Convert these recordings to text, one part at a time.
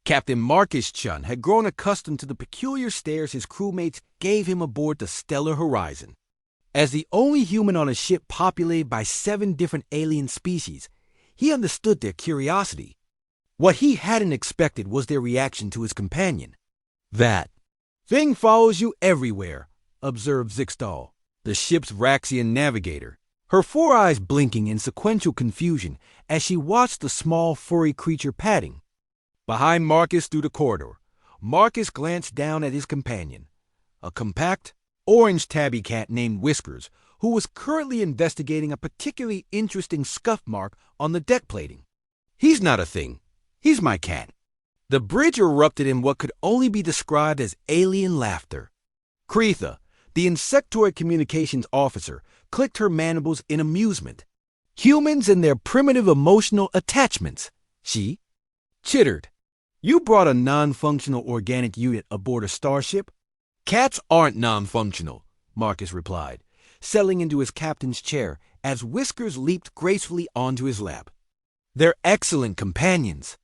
Captain Marcus Chun had grown accustomed to the peculiar stares his crewmates gave him aboard the stellar horizon. As the only human on a ship populated by 7 different alien species, he understood their curiosity. What he hadn't expected was their reaction to his companion. "That thing follows you everywhere," observed Zixtal, the ship's Raxian navigator, her 4 eyes blinking in sequential confusion as she watched the small, furry creature padding. Behind Marcus through the corridor, Marcus glanced down at his companion, a compact, orange tabby cat named Whiskers, who was currently investigating a particularly interesting scuff mark on the deck plating. "He's not a thing. He's my cat." The bridge erupted in what could only be described as alien laughter. Creetha, the insectoid communications officer, clicked her mandibles in amusement. "Humans and their primitive emotional attachments," she chittered. "You brought a non-functional organic unit aboard a starship?" "Cats aren't non-functional," Marcus replied, settling into his captain's chair as Whiskers leaped gracefully onto his lap. "They're excellent companions."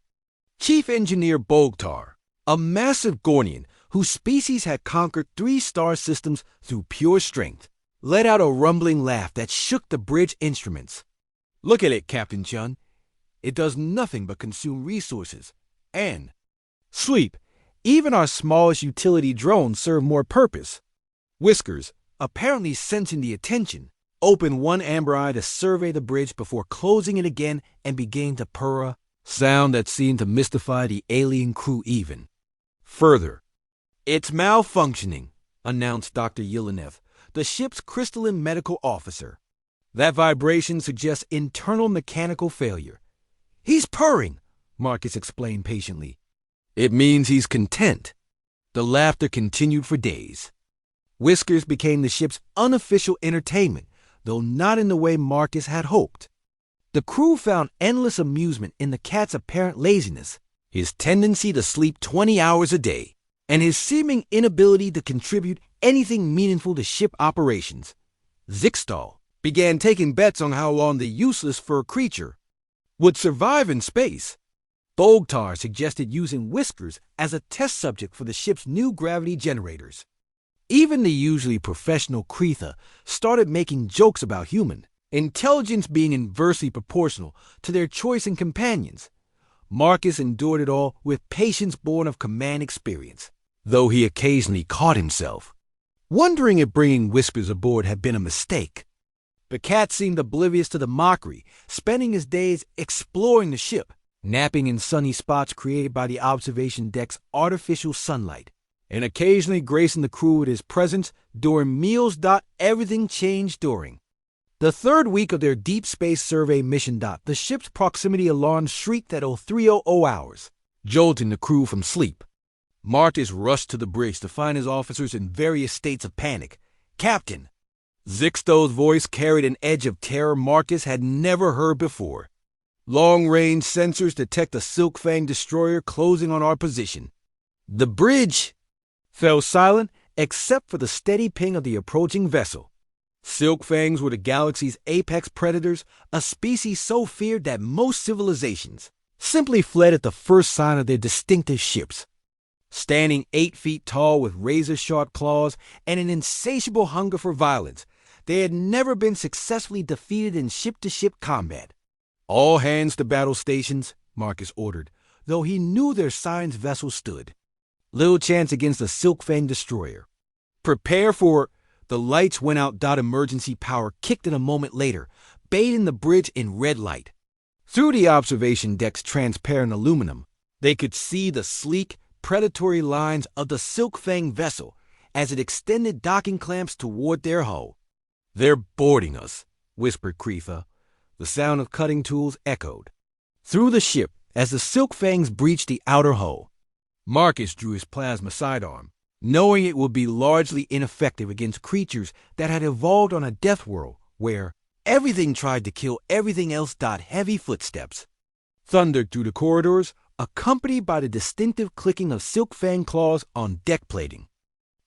Chief Engineer Bogtar, a massive Gornian whose species had conquered 3 star systems through pure strength, let out a rumbling laugh that shook the bridge instruments. "Look at it, Captain Chun. It does nothing but consume resources and sleep. Even our smallest utility drones serve more purpose." Whiskers, apparently sensing the attention, opened one amber eye to survey the bridge before closing it again and began to purr, a sound that seemed to mystify the alien crew even further. "It's malfunctioning," announced Dr. Yelenev, the ship's crystalline medical officer. "That vibration suggests internal mechanical failure." "He's purring," Marcus explained patiently. "It means he's content." The laughter continued for days. Whiskers became the ship's unofficial entertainment, though not in the way Marcus had hoped. The crew found endless amusement in the cat's apparent laziness, his tendency to sleep 20 hours a day, and his seeming inability to contribute anything meaningful to ship operations. Zixtal began taking bets on how long the useless fur creature would survive in space. Bogtar suggested using Whiskers as a test subject for the ship's new gravity generators. Even the usually professional Creetha started making jokes about human intelligence being inversely proportional to their choice in companions. Marcus endured it all with patience born of command experience, though he occasionally caught himself wondering if bringing Whiskers aboard had been a mistake. The cat seemed oblivious to the mockery, spending his days exploring the ship, napping in sunny spots created by the observation deck's artificial sunlight, and occasionally gracing the crew with his presence during meals. Everything changed during the 3rd week of their deep space survey mission. The ship's proximity alarm shrieked at 0300 hours, jolting the crew from sleep. Marcus rushed to the bridge to find his officers in various states of panic. "Captain!" Zixtal's voice carried an edge of terror Marcus had never heard before. "Long-range sensors detect a Silkfang destroyer closing on our position." The bridge fell silent except for the steady ping of the approaching vessel. Silkfangs were the galaxy's apex predators, a species so feared that most civilizations simply fled at the first sign of their distinctive ships. Standing 8 feet tall with razor-sharp claws and an insatiable hunger for violence, they had never been successfully defeated in ship-to-ship combat. "All hands to battle stations," Marcus ordered, though he knew their signs vessel stood. Little chance against a Silkfang destroyer. "Prepare for—" The lights went out. Emergency power kicked in a moment later, bathing the bridge in red light. Through the observation deck's transparent aluminum, they could see the sleek, predatory lines of the Silkfang vessel as it extended docking clamps toward their hull. "They're boarding us," whispered Creetha. The sound of cutting tools echoed through the ship as the Silkfangs breached the outer hull. Marcus drew his plasma sidearm, knowing it would be largely ineffective against creatures that had evolved on a death world where everything tried to kill everything else. Heavy footsteps thundered through the corridors, accompanied by the distinctive clicking of Silkfang claws on deck plating.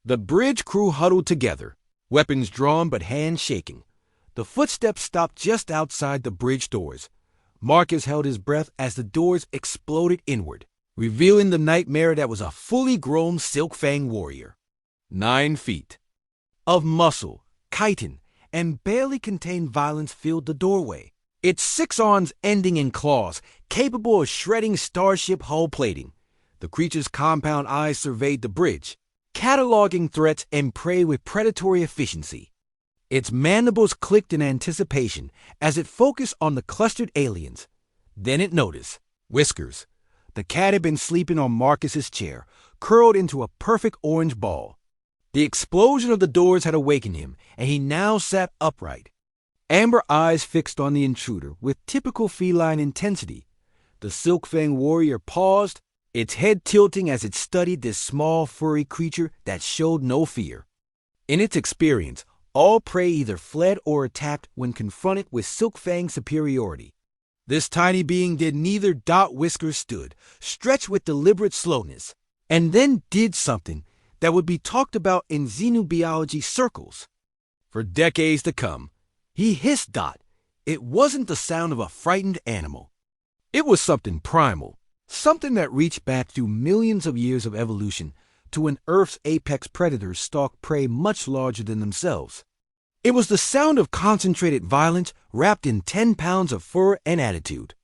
The bridge crew huddled together, weapons drawn but hands shaking. The footsteps stopped just outside the bridge doors. Marcus held his breath as the doors exploded inward, revealing the nightmare that was a fully grown Silkfang warrior. 9 feet of muscle, chitin, and barely contained violence filled the doorway. Its 6 arms ending in claws, capable of shredding starship hull plating. The creature's compound eyes surveyed the bridge, cataloging threats and prey with predatory efficiency. Its mandibles clicked in anticipation as it focused on the clustered aliens. Then it noticed Whiskers. The cat had been sleeping on Marcus's chair, curled into a perfect orange ball. The explosion of the doors had awakened him, and he now sat upright. Amber eyes fixed on the intruder with typical feline intensity. The Silkfang warrior paused, its head tilting as it studied this small, furry creature that showed no fear. In its experience, all prey either fled or attacked when confronted with Silkfang's superiority. This tiny being did neither. Whiskers stood, stretched with deliberate slowness, and then did something that would be talked about in xenobiology circles for decades to come. He hissed. It wasn't the sound of a frightened animal. It was something primal, something that reached back through millions of years of evolution to when Earth's apex predators stalked prey much larger than themselves. It was the sound of concentrated violence wrapped in 10 pounds of fur and attitude.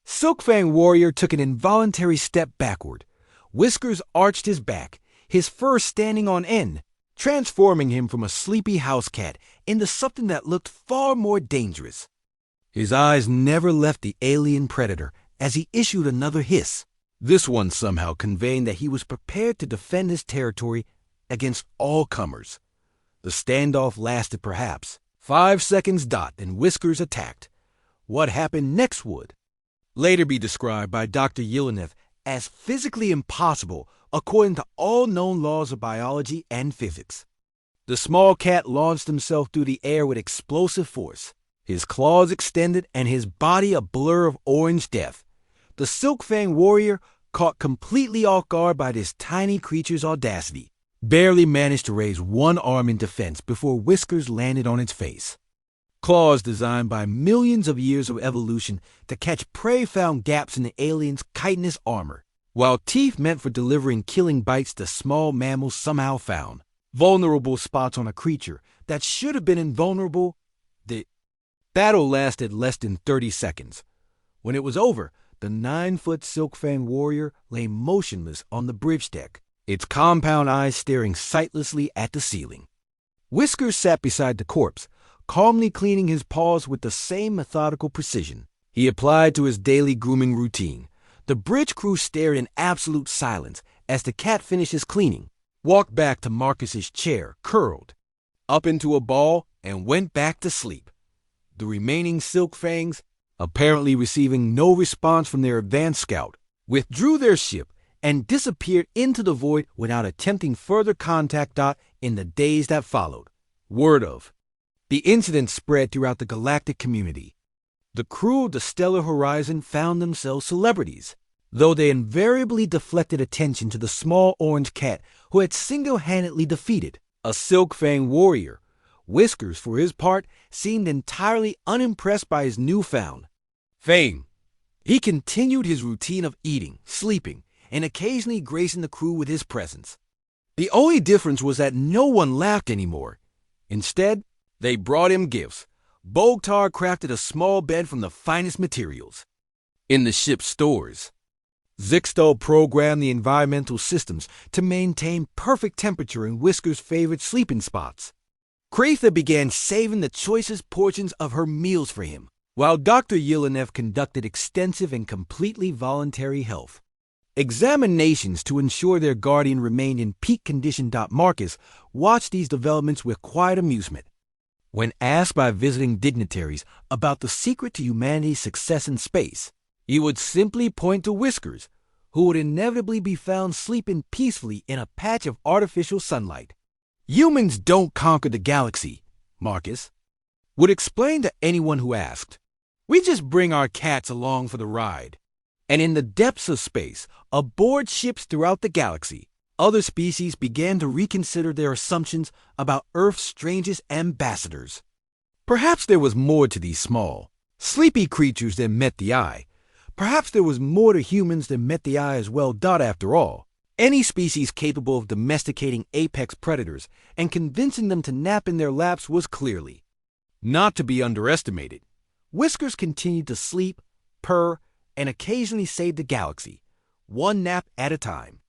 Silkfang warrior took an involuntary step backward. Whiskers arched his back, his fur standing on end, transforming him from a sleepy house cat into something that looked far more dangerous. His eyes never left the alien predator as he issued another hiss, this one somehow conveying that he was prepared to defend his territory against all comers. The standoff lasted perhaps 5 seconds. Then Whiskers attacked. What happened next would later be described by Dr. Yelenev as physically impossible according to all known laws of biology and physics. The small cat launched himself through the air with explosive force, his claws extended and his body a blur of orange death. The Silkfang warrior, caught completely off guard by this tiny creature's audacity, barely managed to raise one arm in defense before Whiskers landed on its face. Claws designed by millions of years of evolution to catch prey found gaps in the alien's chitinous armor, while teeth meant for delivering killing bites to small mammals somehow found vulnerable spots on a creature that should have been invulnerable. The battle lasted less than 30 seconds. When it was over, the 9-foot Silkfang warrior lay motionless on the bridge deck, its compound eyes staring sightlessly at the ceiling. Whiskers sat beside the corpse, calmly cleaning his paws with the same methodical precision he applied to his daily grooming routine. The bridge crew stared in absolute silence as the cat finished his cleaning, walked back to Marcus's chair, curled up into a ball, and went back to sleep. The remaining Silkfangs, apparently receiving no response from their advance scout, withdrew their ship and disappeared into the void without attempting further contact. In the days that followed, word of the incident spread throughout the galactic community. The crew of the Stellar Horizon found themselves celebrities, though they invariably deflected attention to the small orange cat who had single-handedly defeated a Silkfang warrior. Whiskers, for his part, seemed entirely unimpressed by his newfound fame. He continued his routine of eating, sleeping, and occasionally gracing the crew with his presence. The only difference was that no one laughed anymore. Instead, they brought him gifts. Bogtar crafted a small bed from the finest materials in the ship's stores. Zixto programmed the environmental systems to maintain perfect temperature in Whiskers' favorite sleeping spots. Kratha began saving the choicest portions of her meals for him, while Dr. Yelenev conducted extensive and completely voluntary health examinations to ensure their guardian remained in peak condition. Marcus watched these developments with quiet amusement. When asked by visiting dignitaries about the secret to humanity's success in space, he would simply point to Whiskers, who would inevitably be found sleeping peacefully in a patch of artificial sunlight. Humans don't conquer the galaxy, Marcus would explain to anyone who asked. We just bring our cats along for the ride. And in the depths of space, aboard ships throughout the galaxy, other species began to reconsider their assumptions about Earth's strangest ambassadors. Perhaps there was more to these small, sleepy creatures than met the eye, Perhaps there was more to humans than met the eye as well after all. Any species capable of domesticating apex predators and convincing them to nap in their laps was clearly not to be underestimated. Whiskers continued to sleep, purr, and occasionally save the galaxy, one nap at a time.